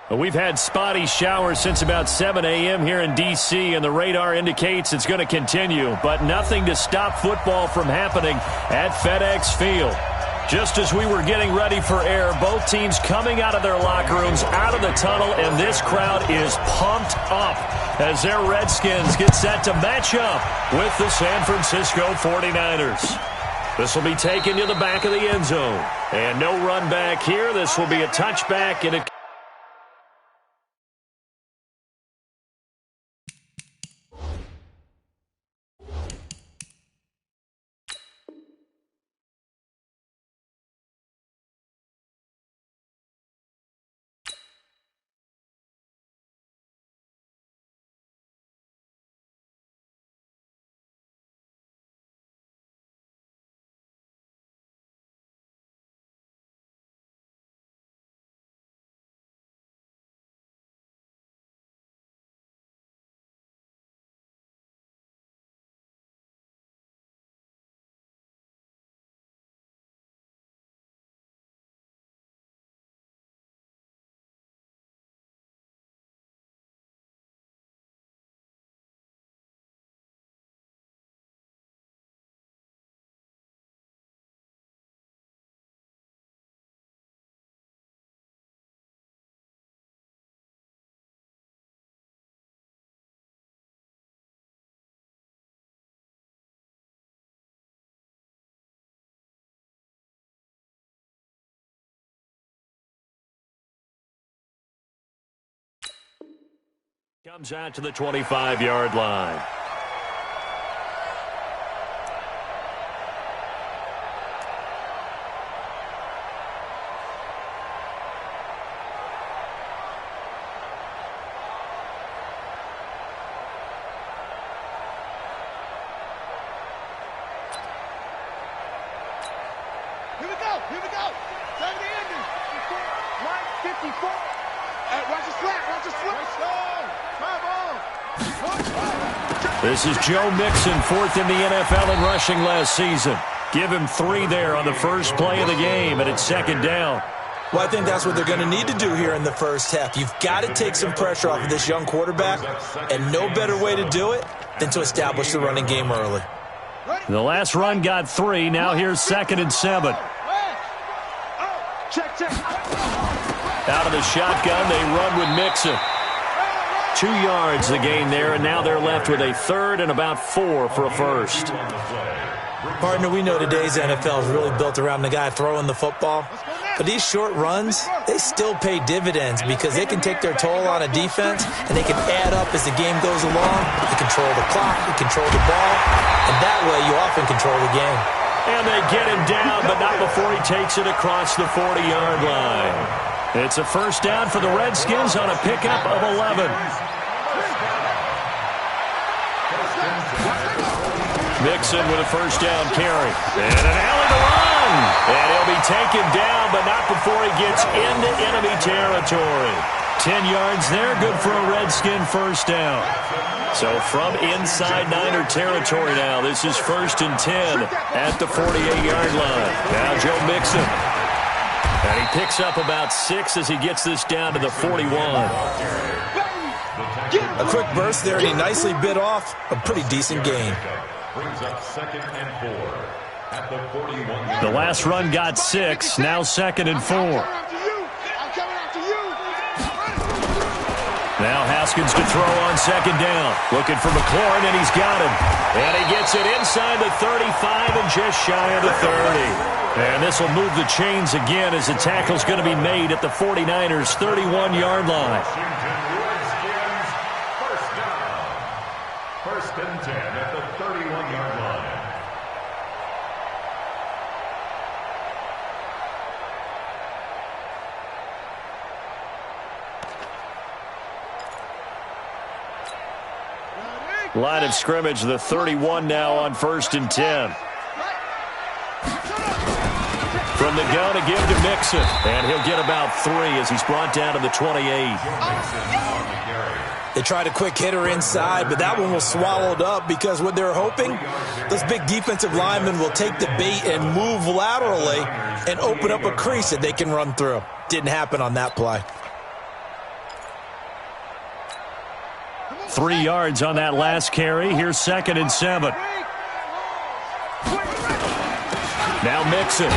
Well, we've had spotty showers since about 7 a.m. here in D.C., and the radar indicates it's going to continue, but nothing to stop football from happening at FedEx Field. Just as we were getting ready for air, both teams coming out of their locker rooms, out of the tunnel, and this crowd is pumped up as their Redskins get set to match up with the San Francisco 49ers. This will be taken to the back of the end zone. And no run back here. This will be a touchback, and it comes out to the 25-yard line. Here we go. Time to end it. 54. Watch the slap. Let's go. This is Joe Mixon, fourth in the NFL in rushing last season. Give him 3 there on the first play of the game, and it's second down. Well, I think that's what they're going to need to do here in the first half. You've got to take some pressure off of this young quarterback, and no better way to do it than to establish the running game early. The last run got 3. Now here's 2nd and 7. Check. Out of the shotgun, they run with Mixon. 2 yards the gain there, and now they're left with a 3rd and about 4 for a first. Partner, we know today's NFL is really built around the guy throwing the football. But these short runs, they still pay dividends because they can take their toll on a defense, and they can add up as the game goes along. You control the clock, you control the ball, and that way you often control the game. And they get him down, but not before he takes it across the 40-yard line. It's a first down for the Redskins on a pickup of 11. Mixon with a first down carry. And an alley to run. And he'll be taken down, but not before he gets into enemy territory. 10 yards there, good for a Redskin first down. So from inside Niner territory now, this is 1st and 10 at the 48-yard line. Now Joe Mixon. And he picks up about 6 as he gets this down to the 41. A quick burst there, and he nicely bit off a pretty decent gain. Brings up 2nd and 4 at the 41. The last run got 6, now 2nd and 4. Now Haskins to throw on 2nd down. Looking for McLaurin, and he's got him. And he gets it inside the 35 and just shy of the 30. And this will move the chains again as the tackle's going to be made at the 49ers' 31-yard line. First and 10 at the 31-yard line. Line of scrimmage, the 31 now on 1st and 10. From the gun to give to Mixon. And he'll get about 3 as he's brought down to the 28. They tried a quick hitter inside, but that one was swallowed up because what they're hoping, those big defensive linemen will take the bait and move laterally and open up a crease that they can run through. Didn't happen on that play. 3 yards on that last carry. Here's 2nd and 7. Now Mixon.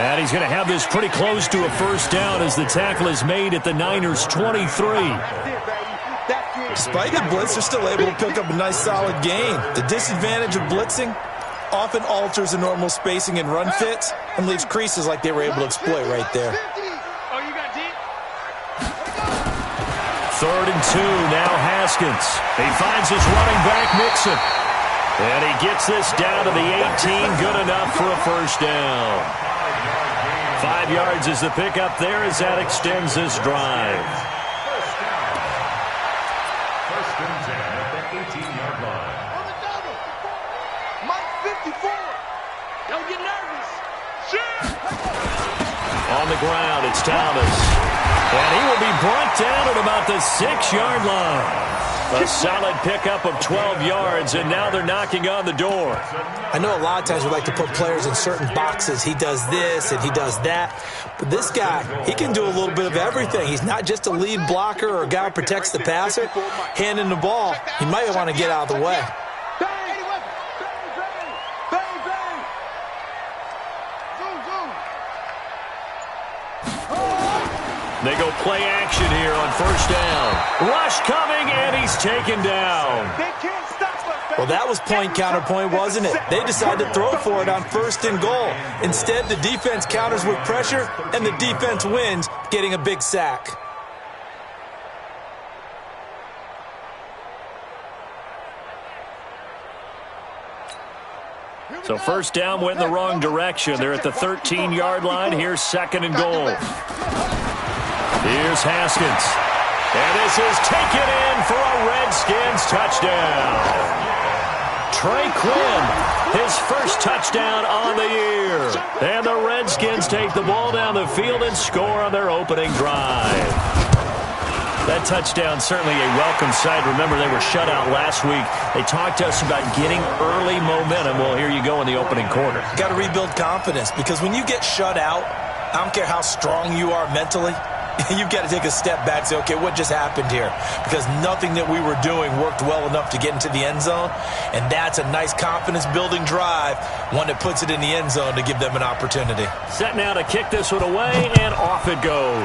And he's going to have this pretty close to a first down as the tackle is made at the Niners' 23. Despite the blitz, they're still able to pick up a nice solid gain. The disadvantage of blitzing often alters the normal spacing and run fits and leaves creases like they were able to exploit right there. 3rd and 2, now Haskins. He finds his running back, Mixon. And he gets this down to the 18, good enough for a first down. 5 yards is the pickup there as that extends this drive. First and 10 at the 18-yard line. On the double. Mike 54. Don't get nervous. On the ground, it's Thomas. And he will be brought down at about the 6-yard line. A solid pickup of 12 yards, and now they're knocking on the door. I know a lot of times we like to put players in certain boxes. He does this and he does that. But this guy, he can do a little bit of everything. He's not just a lead blocker or a guy who protects the passer. Handing the ball, he might want to get out of the way. They go play action here on first down. Rush coming, and he's taken down. Well, that was point counterpoint, wasn't it? They decided to throw for it on 1st and goal. Instead, the defense counters with pressure, and the defense wins, getting a big sack. So first down went in the wrong direction. They're at the 13-yard line. Here's 2nd and goal. Here's Haskins. And this is taken in for a Redskins touchdown. Trey Quinn, his first touchdown on the year. And the Redskins take the ball down the field and score on their opening drive. That touchdown certainly a welcome sight. Remember, they were shut out last week. They talked to us about getting early momentum. Well, here you go in the opening quarter. Got to rebuild confidence, because when you get shut out, I don't care how strong you are mentally, you've got to take a step back and say, okay, what just happened here? Because nothing that we were doing worked well enough to get into the end zone, and that's a nice confidence-building drive, one that puts it in the end zone to give them an opportunity. Set now to kick this one away, and off it goes.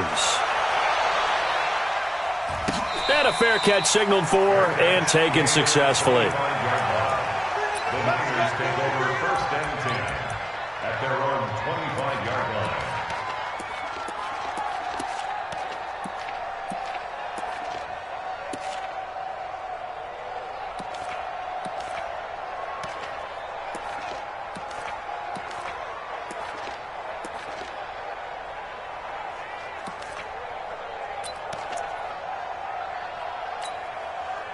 And a fair catch signaled for and taken successfully. The Niners take over 1st and 10 at their own 25-yard line.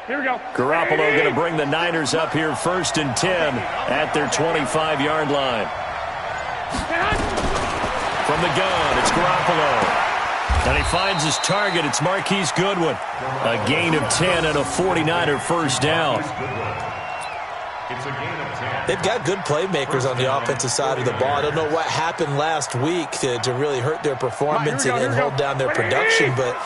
Here we go. Garoppolo going to bring the Niners up here 1st and 10 at their 25-yard line. From the gun, it's Garoppolo. And he finds his target. It's Marquise Goodwin. A gain of 10 and a 49er first down. It's a gain of 10. They've got good playmakers on the offensive side of the ball. I don't know what happened last week to really hurt their performance and hold down their production, but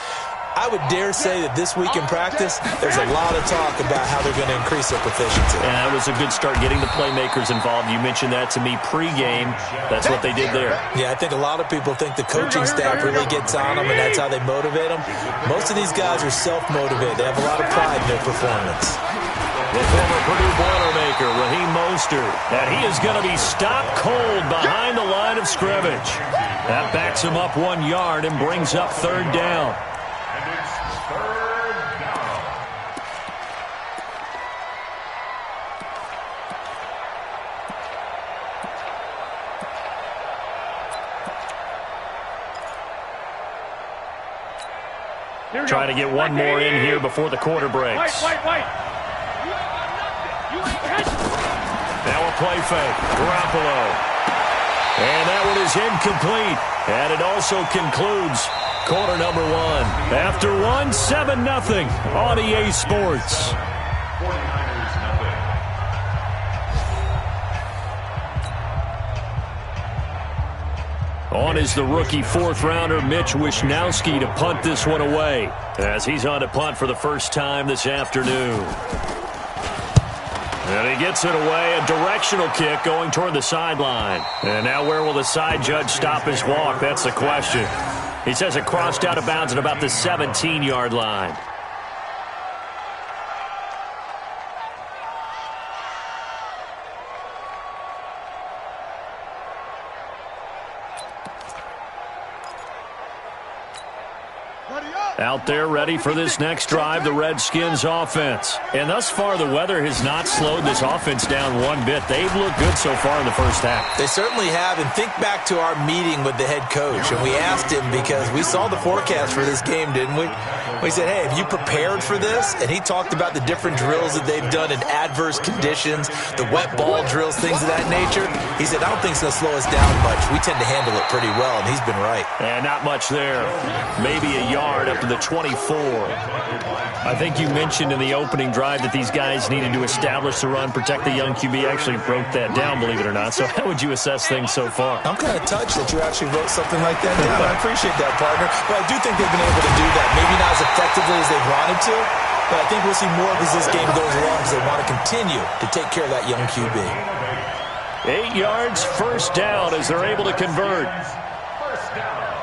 I would dare say that this week in practice, there's a lot of talk about how they're going to increase their proficiency. And that was a good start, getting the playmakers involved. You mentioned that to me pregame. That's what they did there. Yeah, I think a lot of people think the coaching staff really gets on them, and that's how they motivate them. Most of these guys are self-motivated. They have a lot of pride in their performance. The former Purdue Boilermaker, Raheem Mostert. And he is going to be stopped cold behind the line of scrimmage. That backs him up 1 yard and brings up 3rd down. And it's 3rd down. Trying to get one more in here before the quarter breaks. Now a play fake. Garoppolo. And that one is incomplete. And it also concludes quarter number 1. After 1, 7-0 on EA Sports. 49ers nothing. On is the rookie fourth-rounder Mitch Wishnowsky to punt this one away, as he's on to punt for the first time this afternoon. And he gets it away, a directional kick going toward the sideline. And now where will the side judge stop his walk? That's the question. He says it crossed out of bounds at about the 17-yard line. Out there ready for this next drive, the Redskins offense. And thus far, the weather has not slowed this offense down one bit. They've looked good so far in the first half. They certainly have. And think back to our meeting with the head coach. And we asked him, because we saw the forecast for this game, didn't we? We said, hey, have you prepared for this? And he talked about the different drills that they've done in adverse conditions, the wet ball drills, things of that nature. He said, I don't think it's going to slow us down much. We tend to handle it pretty well, and he's been right. And not much there. Maybe a yard up to the 24. I think you mentioned in the opening drive that these guys needed to establish the run, protect the young QB. Actually wrote that down, believe it or not. So how would you assess things so far? I'm kind of touched that you actually wrote something like that down. I appreciate that, partner. But I do think they've been able to do that. Maybe not as effectively as they wanted to, but I think we'll see more as this game goes along, because they want to continue to take care of that young QB. 8 yards, first down as they're able to convert. First down.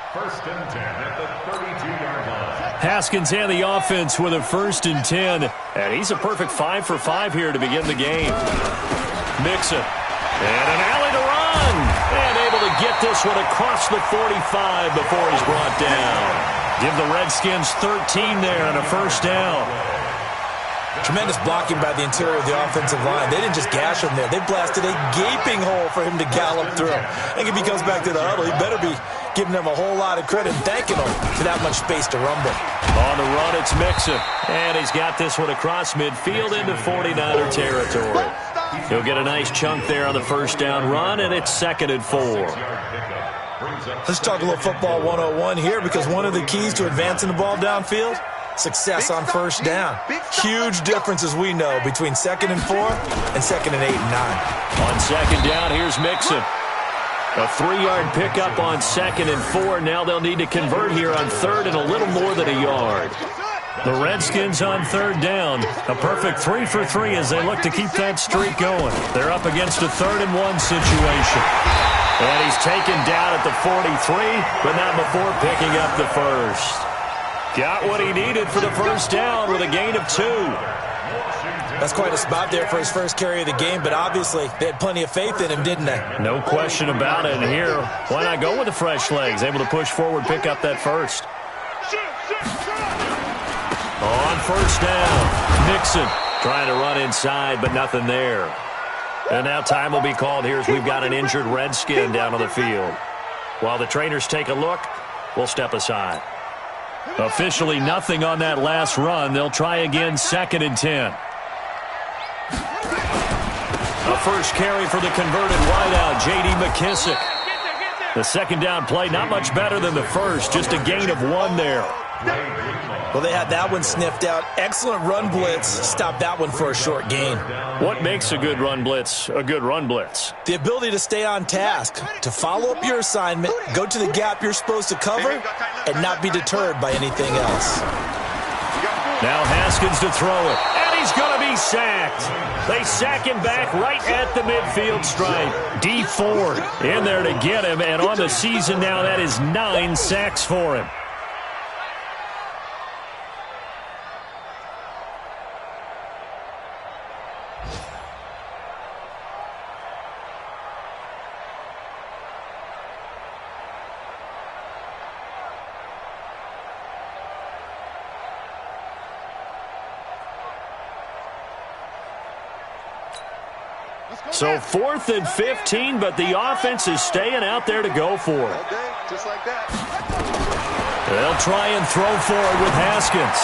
First and 10 at the 32-yard line. Haskins and the offense with a 1st and 10. And he's a perfect 5 for 5 here to begin the game. Mixon. And an alley to run. And able to get this one across the 45 before he's brought down. Give the Redskins 13 there and a first down. Tremendous blocking by the interior of the offensive line. They didn't just gash him there. They blasted a gaping hole for him to gallop through. I think if he comes back to the huddle, he better be giving them a whole lot of credit and thanking them for that much space to rumble. On the run, it's Mixon. And he's got this one across midfield into 49er territory. He'll get a nice chunk there on the first down run, and it's 2nd and 4. Let's talk a little football 101 here, because one of the keys to advancing the ball downfield, success on first down. Huge difference, as we know, between 2nd and 4 and 2nd and 8 and 9. On second down, here's Mixon. A 3-yard pickup on 2nd and 4. Now they'll need to convert here on 3rd and a little more than a yard. The Redskins on 3rd down. A perfect 3 for 3 as they look to keep that streak going. They're up against a 3rd and 1 situation. And he's taken down at the 43, but not before picking up the first. Got what he needed for the first down with a gain of 2. That's quite a spot there for his first carry of the game, but obviously they had plenty of faith in him, didn't they? No question about it. And here, why not go with the fresh legs? Able to push forward, pick up that first. On first down, Mixon trying to run inside, but nothing there. And now time will be called here as we've got an injured Redskin down on the field. While the trainers take a look, we'll step aside. Officially nothing on that last run. They'll try again, 2nd and 10. A first carry for the converted wideout, J.D. McKissick. The second down play, not much better than the first, just a gain of 1 there. Well, they had that one sniffed out. Excellent run blitz. Stopped that one for a short gain. What makes a good run blitz a good run blitz? The ability to stay on task, to follow up your assignment, go to the gap you're supposed to cover, and not be deterred by anything else. Now Haskins to throw it, and he's going to be sacked. They sack him back right at the midfield stripe. D Ford in there to get him, and on the season now, that is 9 sacks for him. So 4th and 15, but the offense is staying out there to go for it. Just like that. They'll try and throw for it with Haskins.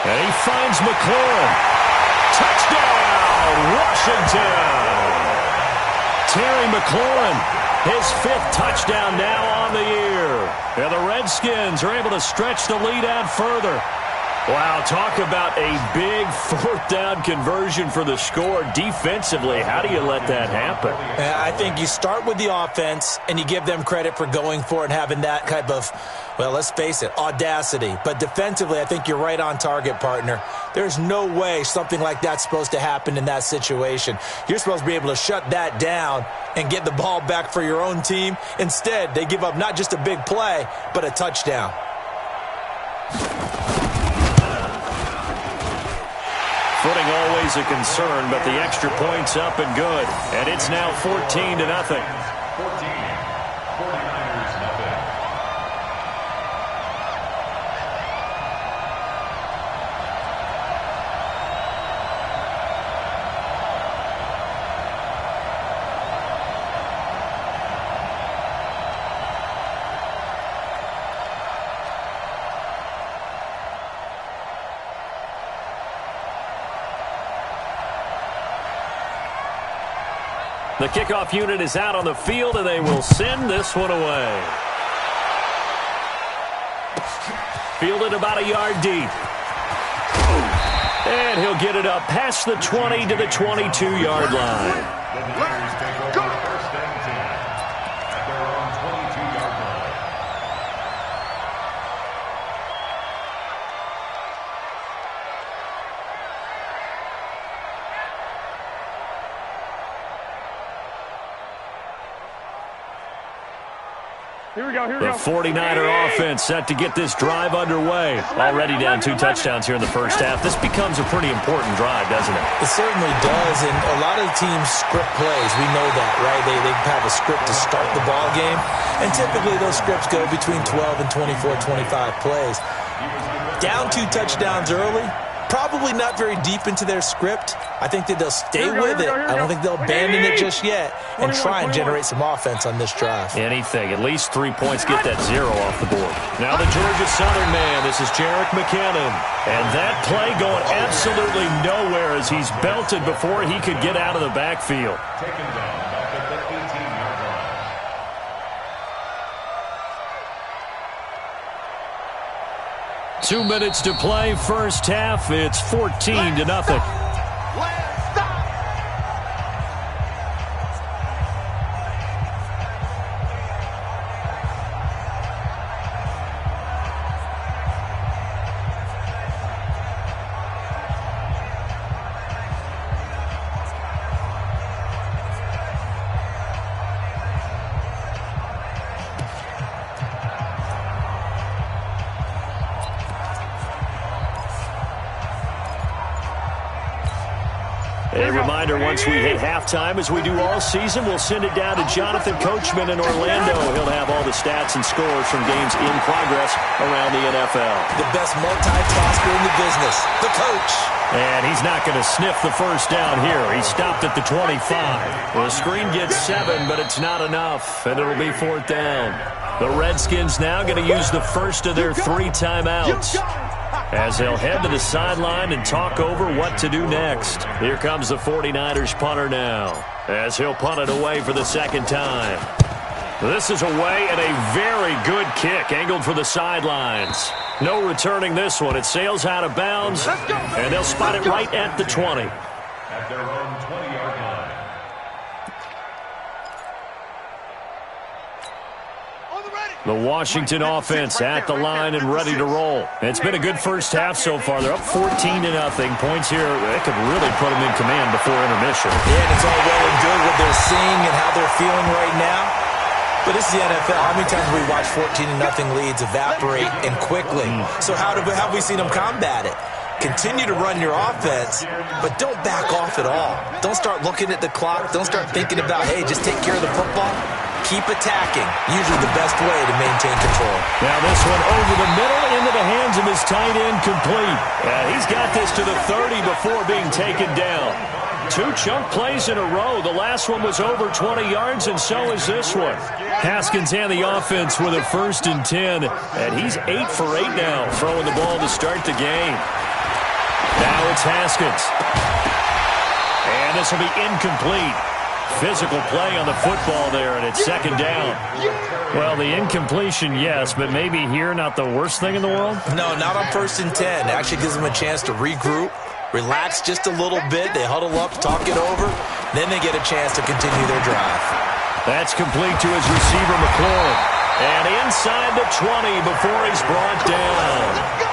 And he finds McLaurin. Touchdown, Washington! Terry McLaurin, his 5th touchdown now on the year. And the Redskins are able to stretch the lead out further. Wow, talk about a big fourth down conversion for the score. Defensively, how do you let that happen? I think you start with the offense, and you give them credit for going for it and having that type of, well, let's face it, audacity. But defensively, I think you're right on target, partner. There's no way something like that's supposed to happen in that situation. You're supposed to be able to shut that down and get the ball back for your own team. Instead, they give up not just a big play, but a touchdown. Footing always a concern, but the extra point's up and good. And it's now 14-0. 14, 49ers nothing. The kickoff unit is out on the field, and they will send this one away. Fielded about a yard deep. And he'll get it up past the 20 to the 22-yard line. The Niners take over first and 10 at their own 22-yard line. Here we go, here we The go. 49er offense set to get this drive underway. Already down 2 touchdowns here in the first half. This becomes a pretty important drive, doesn't it? It certainly does, and a lot of teams script plays. We know that, right? They have a script to start the ball game, and typically those scripts go between 12 and 24, 25 plays. Down 2 touchdowns early, probably not very deep into their script. I think that they'll stay with it. I don't think they'll abandon it just yet and try and generate some offense on this drive. Anything. At least 3 points, get that 0 off the board. Now the Georgia Southern man. This is Jerick McKinnon. And that play going absolutely nowhere as he's belted before he could get out of the backfield. Taken down back at the 18-yard line. 2 minutes to play, first half. It's 14-0. A reminder, once we hit halftime, as we do all season, we'll send it down to Jonathan Coachman in Orlando. He'll have all the stats and scores from games in progress around the NFL. The best multitasker in the business, the coach. And he's not going to sniff the first down here. He stopped at the 25. The screen gets 7, but it's not enough, and it'll be 4th down. The Redskins now going to use the first of their 3 timeouts, as they'll head to the sideline and talk over what to do next. Here comes the 49ers punter now, as he'll punt it away for the second time. This is away, and a very good kick angled for the sidelines. No returning this one. It sails out of bounds, and they'll spot it right at the 20. At their own 20-yard line. The Washington offense at the line and ready to roll. It's been a good first half so far. They're up 14-0. Points here, they could really put them in command before intermission. Yeah, and it's all well and good what they're seeing and how they're feeling right now. But this is the NFL. How many times have we watched 14-0 leads evaporate and quickly? So how have we seen them combat it? Continue to run your offense, but don't back off at all. Don't start looking at the clock. Don't start thinking about, hey, just take care of the football. Keep attacking. Usually the best way to maintain control. Now this one over the middle into the hands of his tight end, complete. He's got this to the 30 before being taken down. 2 chunk plays in a row. The last one was over 20 yards, and so is this one. Haskins and the offense with a 1st and 10, and he's 8 for 8 now, throwing the ball to start the game. Now it's Haskins. And this will be incomplete. Physical play on the football there, and it's second down. Well, the incompletion, yes, but maybe here not the worst thing in the world? No, not on 1st and 10. It actually gives them a chance to regroup, relax just a little bit. They huddle up, talk it over. Then they get a chance to continue their drive. That's complete to his receiver, McLaurin. And inside the 20 before he's brought down.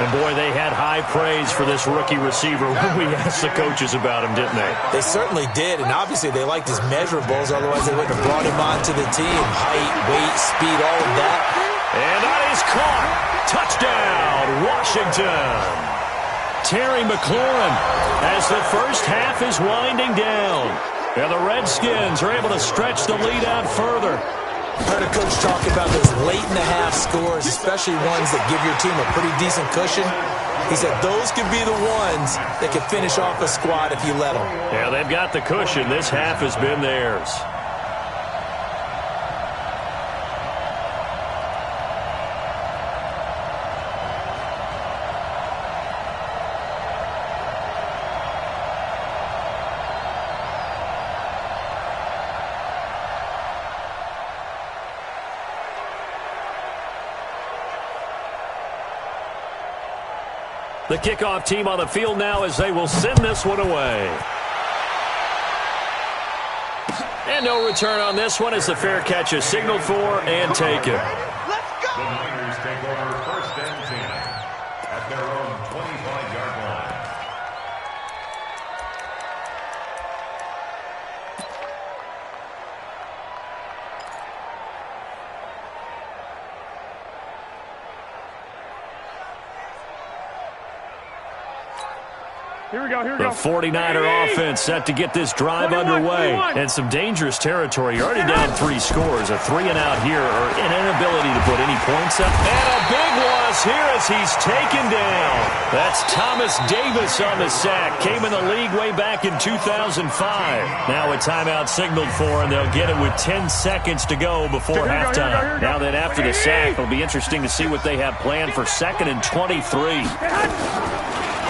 And, boy, they had high praise for this rookie receiver when we asked the coaches about him, didn't they? They certainly did, and obviously they liked his measurables. Otherwise, they wouldn't have brought him onto the team. Height, weight, speed, all of that. And that is caught. Touchdown, Washington. Terry McLaurin as the first half is winding down. And the Redskins are able to stretch the lead out further. I heard a coach talk about those late-in-the-half scores, especially ones that give your team a pretty decent cushion. He said those could be the ones that could finish off a squad if you let them. Yeah, they've got the cushion. This half has been theirs. The kickoff team on the field now as they will send this one away. And no return on this one as the fair catch is signaled for and taken. Let's go! The Niners take over 1st and 10 at their own 25-yard line. Here we go, here we The go. 49er offense set to get this drive 21, underway. 21. And some dangerous territory. You're already down 3 scores. A 3-and-out here or an inability to put any points up. And a big loss here as he's taken down. That's Thomas Davis on the sack. Came in the league way back in 2005. Now a timeout signaled for, and they'll get it with 10 seconds to go before halftime. Now that after the sack, it'll be interesting to see what they have planned for 2nd and 23.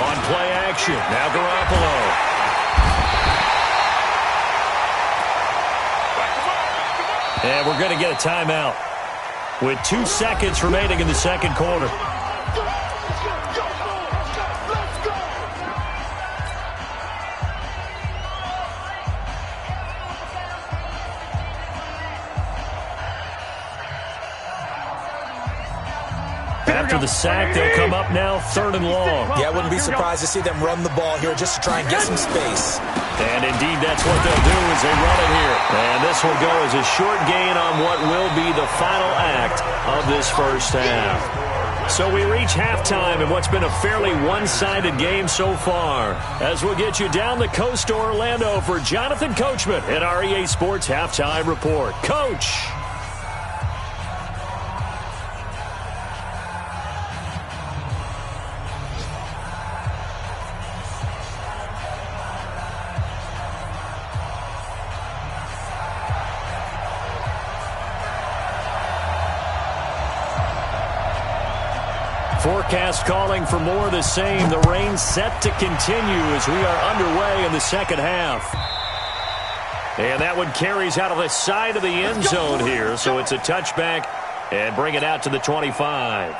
On play action, now Garoppolo. And we're going to get a timeout with 2 seconds remaining in the second quarter. After the sack, they'll come up now 3rd and long. Yeah, I wouldn't be surprised to see them run the ball here just to try and get some space. And indeed, that's what they'll do as they run it here. And this will go as a short gain on what will be the final act of this first half. So we reach halftime in what's been a fairly one-sided game so far. As we'll get you down the coast to Orlando for Jonathan Coachman at our EA Sports Halftime Report. Coach! Forecast calling for more of the same. The rain set to continue as we are underway in the second half. And that one carries out of the side of the end zone here. So it's a touchback and bring it out to the 25.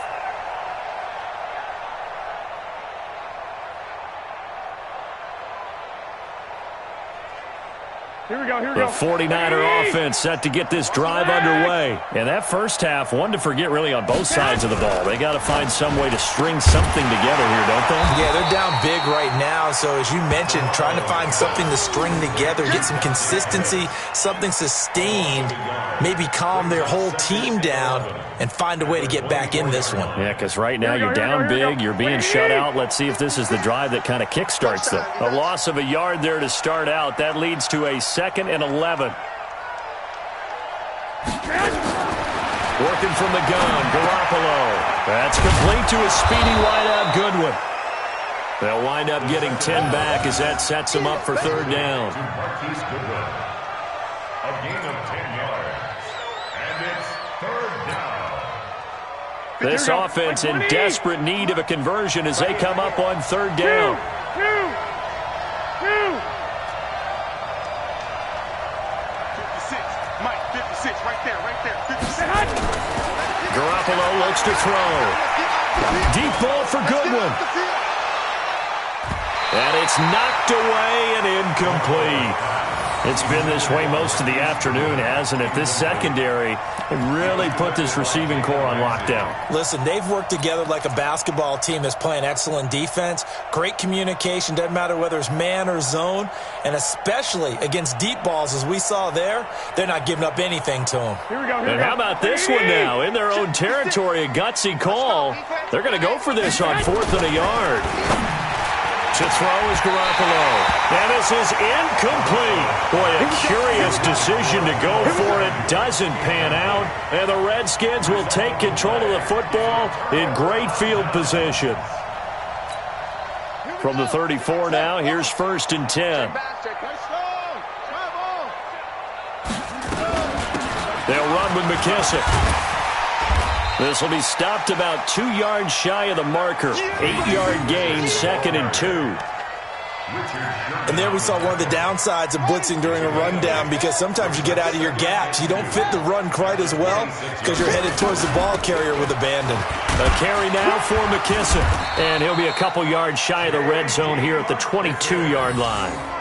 Here we go, here we The go. 49er offense set to get this drive underway. And that first half, one to forget really on both sides of the ball. They got to find some way to string something together here, don't they? Yeah, they're down big right now. So as you mentioned, trying to find something to string together, get some consistency, something sustained, maybe calm their whole team down and find a way to get back in this one. Yeah, because right now you're down big, you're being shut out. Let's see if this is the drive that kind of kickstarts them. A loss of a yard there to start out. That leads to a 2nd and 11. Working from the gun, Garoppolo. That's complete to a speedy wideout Goodwin. They'll wind up getting 10 back as that sets them up for 3rd down. A gain of 10 yards. And it's 3rd down. This offense in desperate need of a conversion as they come up on 3rd down. right there, right there. Garoppolo looks to throw. Deep ball for Goodwin. And it's knocked away and incomplete. It's been this way most of the afternoon, hasn't it? This secondary really put this receiving core on lockdown. Listen, they've worked together like a basketball team that's playing excellent defense. Great communication, doesn't matter whether it's man or zone. And especially against deep balls, as we saw there, they're not giving up anything to them. Here we go. And how about this one now? In their own territory, a gutsy call. They're going to go for this on 4th and a yard. To throw is Garoppolo. And this is incomplete. Boy, a curious decision to go for it. Doesn't pan out. And the Redskins will take control of the football in great field position. From the 34 now, here's 1st and 10. They'll run with McKissick. This will be stopped about 2 yards shy of the marker. 8-yard gain, 2nd and 2. And there we saw one of the downsides of blitzing during a rundown, because sometimes you get out of your gaps. You don't fit the run quite as well because you're headed towards the ball carrier with abandon. A carry now for McKissick. And he'll be a couple yards shy of the red zone here at the 22-yard line.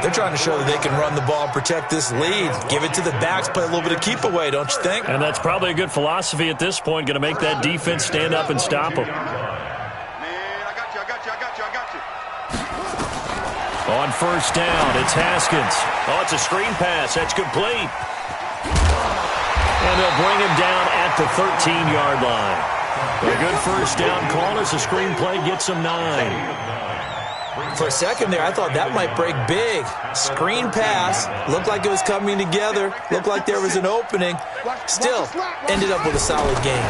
They're trying to show that they can run the ball and protect this lead. Give it to the backs, play a little bit of keep away, don't you think? And that's probably a good philosophy at this point, going to make that defense stand up and stop them. Man, I got you. On 1st down, it's Haskins. Oh, it's a screen pass. That's complete. And they'll bring him down at the 13-yard line. A good 1st down call as the screen play gets him 9. For a second there, I thought that might break big. Screen pass. Looked like it was coming together. Looked like there was an opening. Still, ended up with a solid game.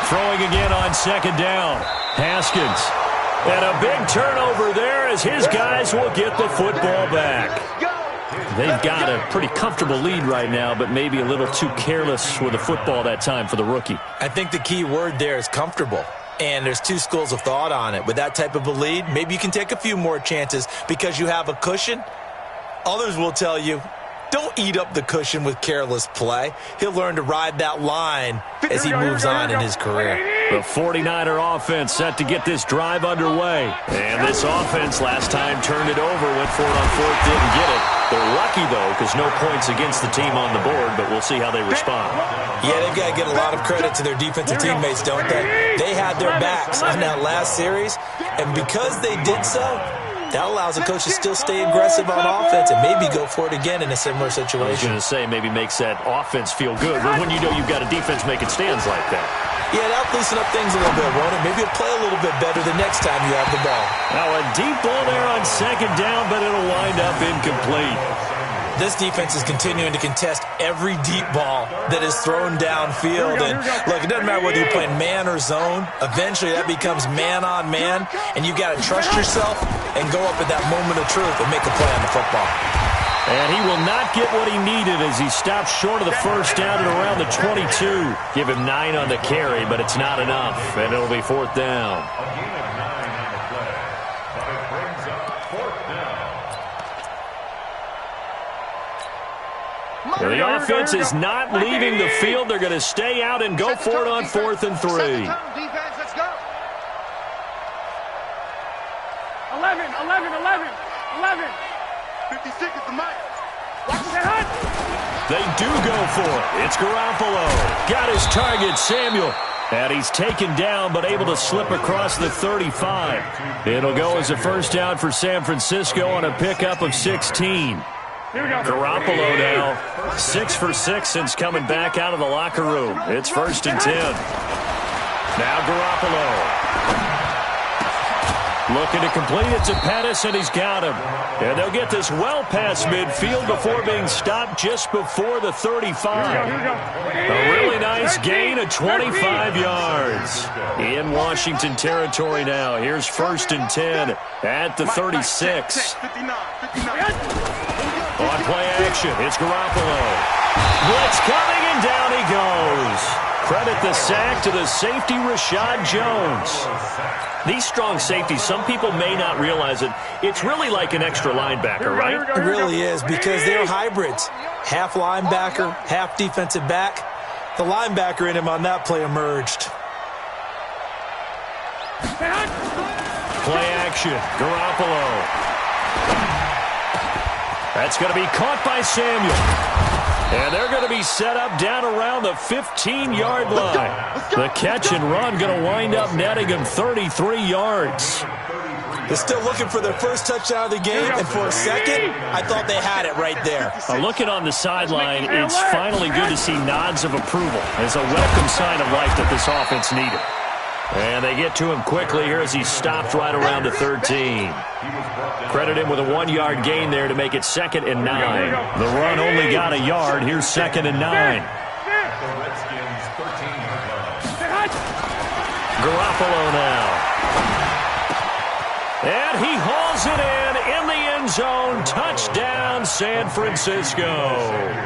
Throwing again on 2nd down. Haskins. And a big turnover there as his guys will get the football back. They've got a pretty comfortable lead right now, but maybe a little too careless with the football that time for the rookie. I think the key word there is comfortable. And there's 2 schools of thought on it. With that type of a lead, maybe you can take a few more chances because you have a cushion. Others will tell you, don't eat up the cushion with careless play. He'll learn to ride that line as he moves on in his career. The 49er offense set to get this drive underway. And this offense last time turned it over, went for it on 4th, didn't get it. They're lucky, though, because no points against the team on the board, but we'll see how they respond. Yeah, they've got to get a lot of credit to their defensive teammates, don't they? They had their backs on that last series, and because they did so, that allows the coach to still stay aggressive on offense and maybe go for it again in a similar situation. I was going to say, maybe makes that offense feel good, but when you know you've got a defense making stands like that. Yeah, that'll loosen up things a little bit, won't it? Maybe it'll play a little bit better the next time you have the ball. Now a deep ball there on 2nd down, but it'll wind up incomplete. This defense is continuing to contest every deep ball that is thrown downfield. And look, it doesn't matter whether you're playing man or zone. Eventually, that becomes man on man, and you've got to trust yourself and go up at that moment of truth and make a play on the football. And he will not get what he needed as he stops short of the 1st down at around the 22. Give him 9 on the carry, but it's not enough, and it'll be 4th down. The offense is not leaving the field. They're going to stay out and go for it on 4th and 3. 11, let's go. 56 is the mic. Watch that hunt. They do go for it. It's Garoppolo. Got his target, Samuel. And he's taken down, but able to slip across the 35. It'll go as a 1st down for San Francisco on a pickup of 16. Garoppolo now, 6 for 6 since coming back out of the locker room. It's 1st and 10. Now Garoppolo. Looking to complete it to Pettis, and he's got him. And they'll get this well past midfield before being stopped just before the 35. A really nice gain of 25 yards. In Washington territory now. Here's 1st and 10 at the 36. On play action, it's Garoppolo. Blitz coming, and down he goes. Credit the sack to the safety, Rashad Jones. These strong safeties, some people may not realize it. It's really like an extra linebacker, right? It really is, because they're hybrids. Half linebacker, half defensive back. The linebacker in him on that play emerged. Play action, Garoppolo. That's going to be caught by Samuel. And they're going to be set up down around the 15-yard line. The catch and run going to wind up netting him 33 yards. They're still looking for their first touchdown of the game, and for a second, I thought they had it right there. Looking on the sideline, it's finally good to see nods of approval as a welcome sign of life that this offense needed. And they get to him quickly here as he stopped right around the 13. Credit him with a 1-yard gain there to make it 2nd and 9. The run only got a yard. Here's 2nd and 9. Garoppolo now. And he hauls it in the end zone. Touchdown, San Francisco.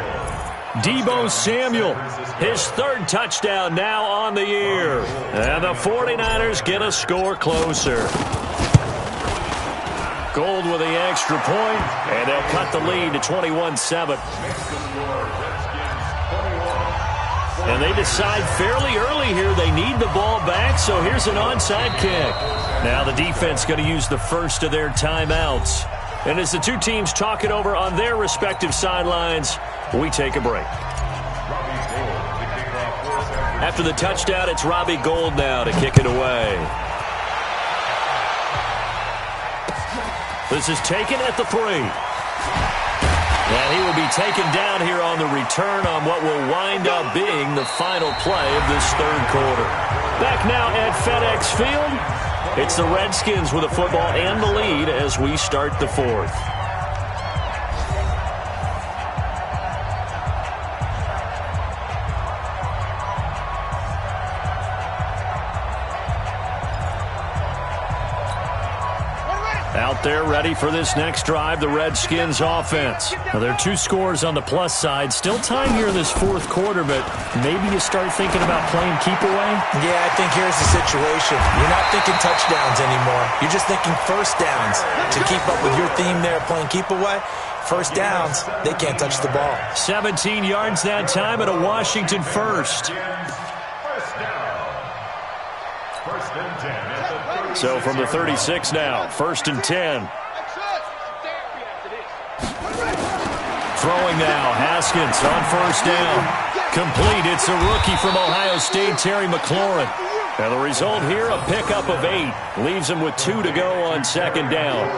Deebo Samuel, his 3rd touchdown now on the year. And the 49ers get a score closer. Gold with the extra point, and they'll cut the lead to 21-7. And they decide fairly early here they need the ball back, so here's an onside kick. Now the defense going to use the first of their timeouts. And as the two teams talk it over on their respective sidelines, we take a break. After the touchdown, it's Robbie Gould now to kick it away. This is taken at the 3. And he will be taken down here on the return on what will wind up being the final play of this 3rd quarter. Back now at FedEx Field, it's the Redskins with the football and the lead as we start the 4th. Out there ready for this next drive, the Redskins offense. Now, there are 2 scores on the plus side. Still time here in this 4th quarter, but maybe you start thinking about playing keep away? Yeah, I think here's the situation. You're not thinking touchdowns anymore. You're just thinking first downs. To keep up with your theme there, playing keep away, first downs, they can't touch the ball. 17 yards that time at a Washington first. So from the 36 now, 1st and 10. Throwing now, Haskins on 1st down. Complete, it's a rookie from Ohio State, Terry McLaurin. And the result here, a pickup of 8. Leaves him with 2 to go on 2nd down.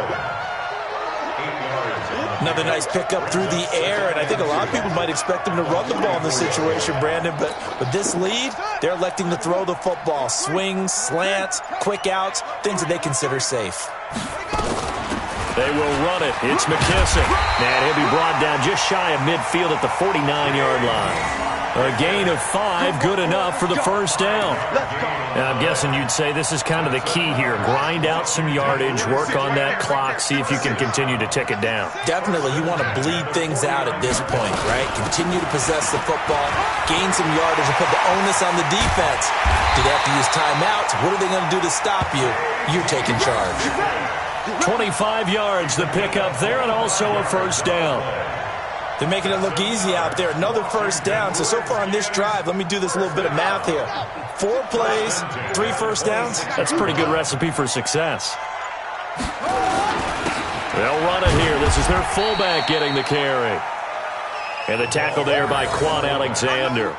Another nice pickup through the air, and I think a lot of people might expect them to run the ball in this situation, Brandon, but with this lead, they're electing to throw the football. Swings, slants, quick outs, things that they consider safe. They will run it. It's McKissick. And he'll be brought down just shy of midfield at the 49-yard line. A gain of 5, good enough for the 1st down. Now, I'm guessing you'd say this is kind of the key here. Grind out some yardage, work on that clock, see if you can continue to tick it down. Definitely, you want to bleed things out at this point, right? Continue to possess the football, gain some yardage, and put the onus on the defense. Do they have to use timeouts? What are they going to do to stop you? You're taking charge. 25 yards, the pickup there, and also a 1st down. They're making it look easy out there. Another 1st down. So far on this drive, let me do this little bit of math here. 4 plays, 3 1st downs. That's a pretty good recipe for success. They'll run it here. This is their fullback getting the carry. And the tackle there by Quan Alexander.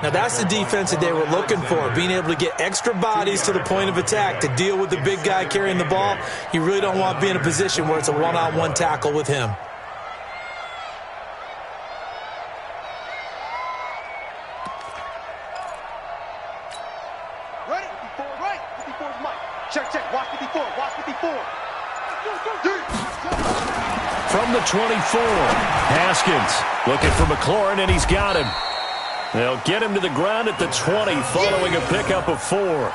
Now that's the defense that they were looking for, being able to get extra bodies to the point of attack to deal with the big guy carrying the ball. You really don't want to be in a position where it's a one-on-one tackle with him. From the 24, Haskins looking for McLaurin, and he's got him. They'll get him to the ground at the 20 following a pickup of 4.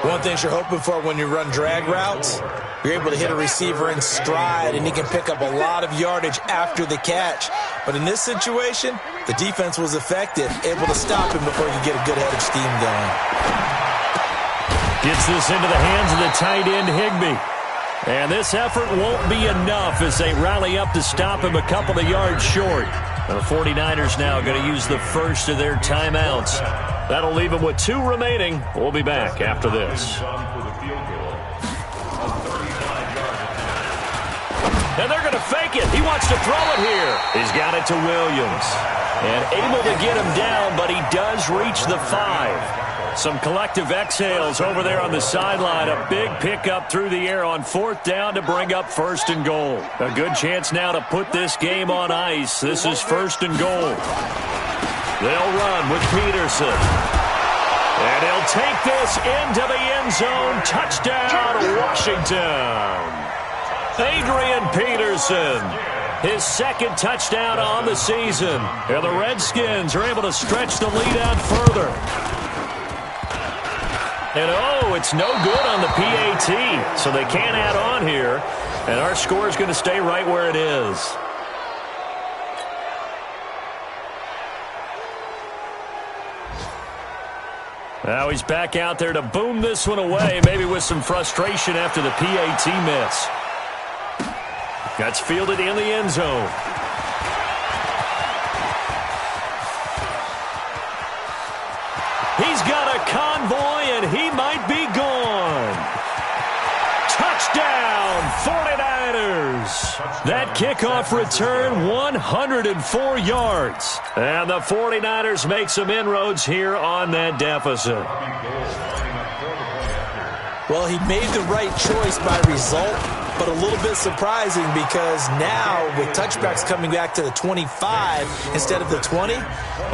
One thing you're hoping for when you run drag routes, you're able to hit a receiver in stride, and he can pick up a lot of yardage after the catch. But in this situation, the defense was effective, able to stop him before he could get a good head of steam going. Gets this into the hands of the tight end, Higbee. And this effort won't be enough as they rally up to stop him a couple of yards short. The 49ers now going to use the first of their timeouts. That'll leave them with 2 remaining. We'll be back after this. And they're going to fake it. He wants to throw it here. He's got it to Williams. And able to get him down, but he does reach the 5. Some collective exhales over there on the sideline. A big pickup through the air on 4th down to bring up 1st and goal. A good chance now to put this game on ice. This is 1st and goal. They'll run with Peterson. And he'll take this into the end zone. Touchdown, Washington. Adrian Peterson, his 2nd touchdown on the season. And the Redskins are able to stretch the lead out further. And oh, it's no good on the PAT, so they can't add on here. And our score is going to stay right where it is. Now he's back out there to boom this one away, maybe with some frustration after the PAT miss. That's fielded in the end zone. He's got a convoy, and he might be gone. Touchdown, 49ers. That kickoff return, 104 yards. And the 49ers make some inroads here on that deficit. Well, he made the right choice by result, but a little bit surprising because now with touchbacks coming back to the 25 instead of the 20,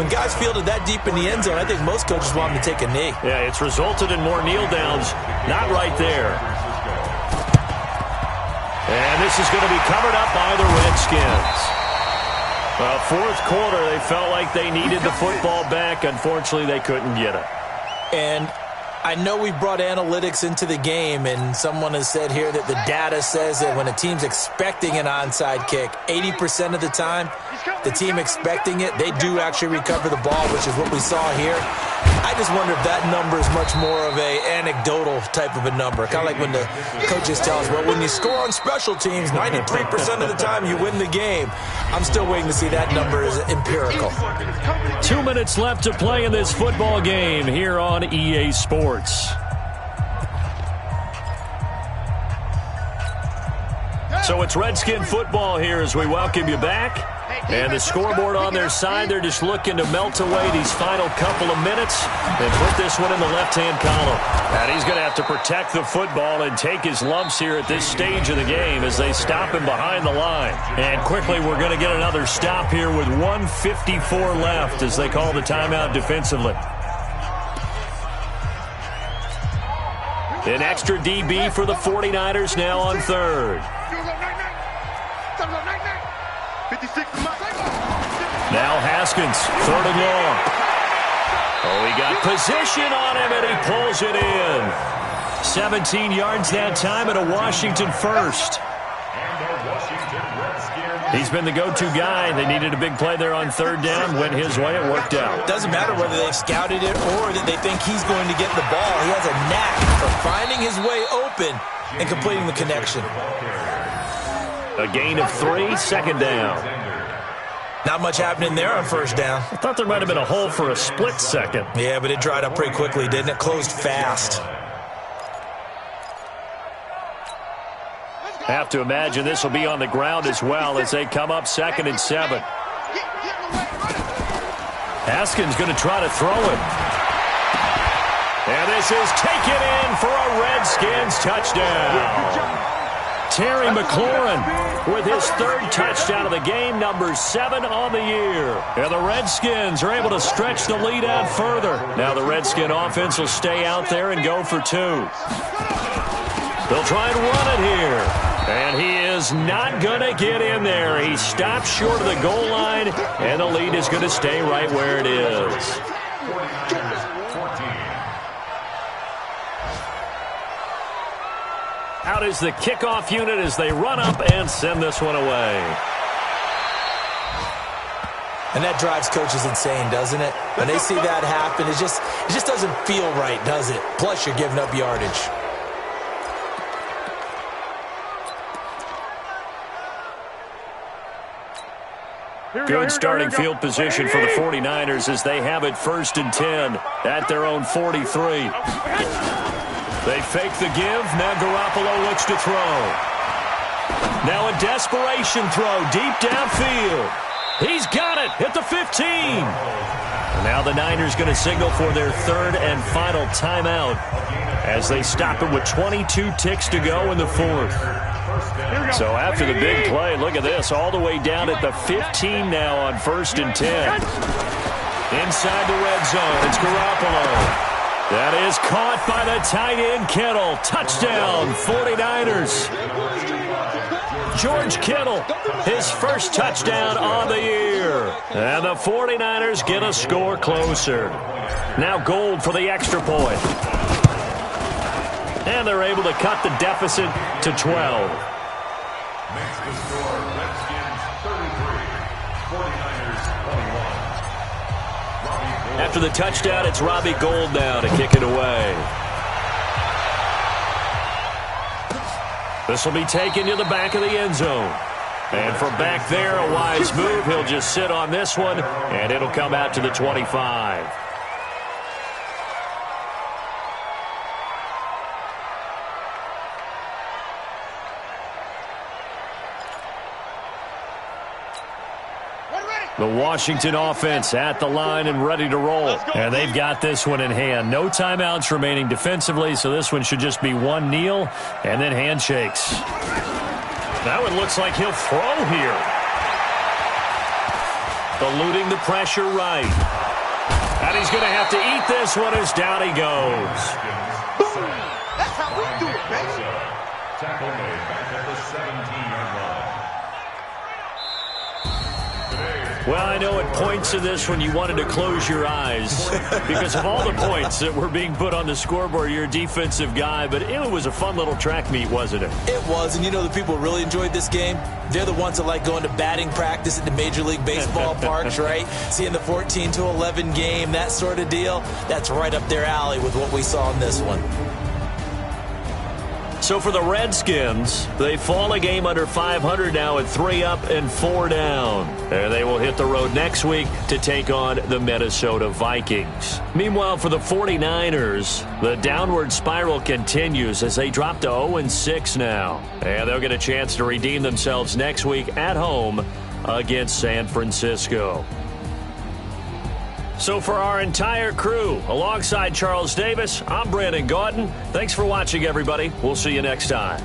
when guys fielded that deep in the end zone, I think most coaches want them to take a knee. Yeah, it's resulted in more kneel downs. Not right there. And this is going to be covered up by the Redskins. Well, 4th quarter, they felt like they needed the football back. Unfortunately, they couldn't get it. And I know we brought analytics into the game, and someone has said here that the data says that when a team's expecting an onside kick, 80% of the time, the team expecting it, they do actually recover the ball, which is what we saw here. I just wonder if that number is much more of a anecdotal type of a number. Kind of like when the coaches tell us, well, when you score on special teams, 93% of the time you win the game. I'm still waiting to see that number is empirical. 2 minutes left to play in this football game here on EA Sports. So it's Redskin football here as we welcome you back. And the scoreboard on their side, they're just looking to melt away these final couple of minutes and put this one in the left-hand column. And he's going to have to protect the football and take his lumps here at this stage of the game as they stop him behind the line. And quickly, we're going to get another stop here with 1:54 left as they call the timeout defensively. An extra DB for the 49ers now on 3rd. Now Haskins, 3rd and long. Oh, he got position on him, and he pulls it in. 17 yards that time, and a Washington first. He's been the go-to guy. They needed a big play there on 3rd down. Went his way. It worked out. Doesn't matter whether they've scouted it or that they think he's going to get the ball. He has a knack for finding his way open and completing the connection. A gain of 3, 2nd down. Not much happening there on 1st down. I thought there might have been a hole for a split second. Yeah, but it dried up pretty quickly, didn't it? Closed fast. Have to imagine this will be on the ground as well as they come up 2nd and 7. Haskins going to try to throw it. And this is taken in for a Redskins touchdown. Terry McLaurin with his 3rd touchdown of the game, number 7 on the year. And the Redskins are able to stretch the lead out further. Now the Redskin offense will stay out there and go for 2. They'll try and run it here. And he is not going to get in there. He stops short of the goal line, and the lead is going to stay right where it is. Out is the kickoff unit as they run up and send this one away. And that drives coaches insane, doesn't it? When they see that happen, it just doesn't feel right, does it? Plus, you're giving up yardage. Good starting field position for the 49ers as they have it 1st and 10 at their own 43. They fake the give. Now Garoppolo looks to throw. Now a desperation throw deep downfield. He's got it at the 15. Now the Niners going to signal for their 3rd and final timeout as they stop it with 22 ticks to go in the 4th. So after the big play, look at this, all the way down at the 15 now on 1st and 10. Inside the red zone, it's Garoppolo. That is caught by the tight end, Kittle. Touchdown, 49ers. George Kittle, his first touchdown on the year. And the 49ers get a score closer. Now Gold for the extra point. And they're able to cut the deficit to 12. Makes the score Redskins 33, 49ers 21. After the touchdown, it's Robbie Gould now to kick it away. This will be taken to the back of the end zone. And from back there, a wise move. He'll just sit on this one, and it'll come out to the 25. The Washington offense at the line and ready to roll. And they've got this one in hand. No timeouts remaining defensively, so this one should just be one kneel and then handshakes. Now it looks like he'll throw here. Eluding the pressure right. And he's going to have to eat this one as down he goes. That's how we do it, baby. Tackle made back at the 17-yard line. Well, I know at points in this one you wanted to close your eyes because of all the points that were being put on the scoreboard. You're a defensive guy, but it was a fun little track meet, wasn't it? It was, and you know the people really enjoyed this game? They're the ones that like going to batting practice at the Major League Baseball parks, right? Seeing the 14-11 game, that sort of deal. That's right up their alley with what we saw in this one. So for the Redskins, they fall a game under 500 now at 3 up and 4 down. And they will hit the road next week to take on the Minnesota Vikings. Meanwhile, for the 49ers, the downward spiral continues as they drop to 0-6 now. And they'll get a chance to redeem themselves next week at home against San Francisco. So for our entire crew, alongside Charles Davis, I'm Brandon Gaudin. Thanks for watching, everybody. We'll see you next time.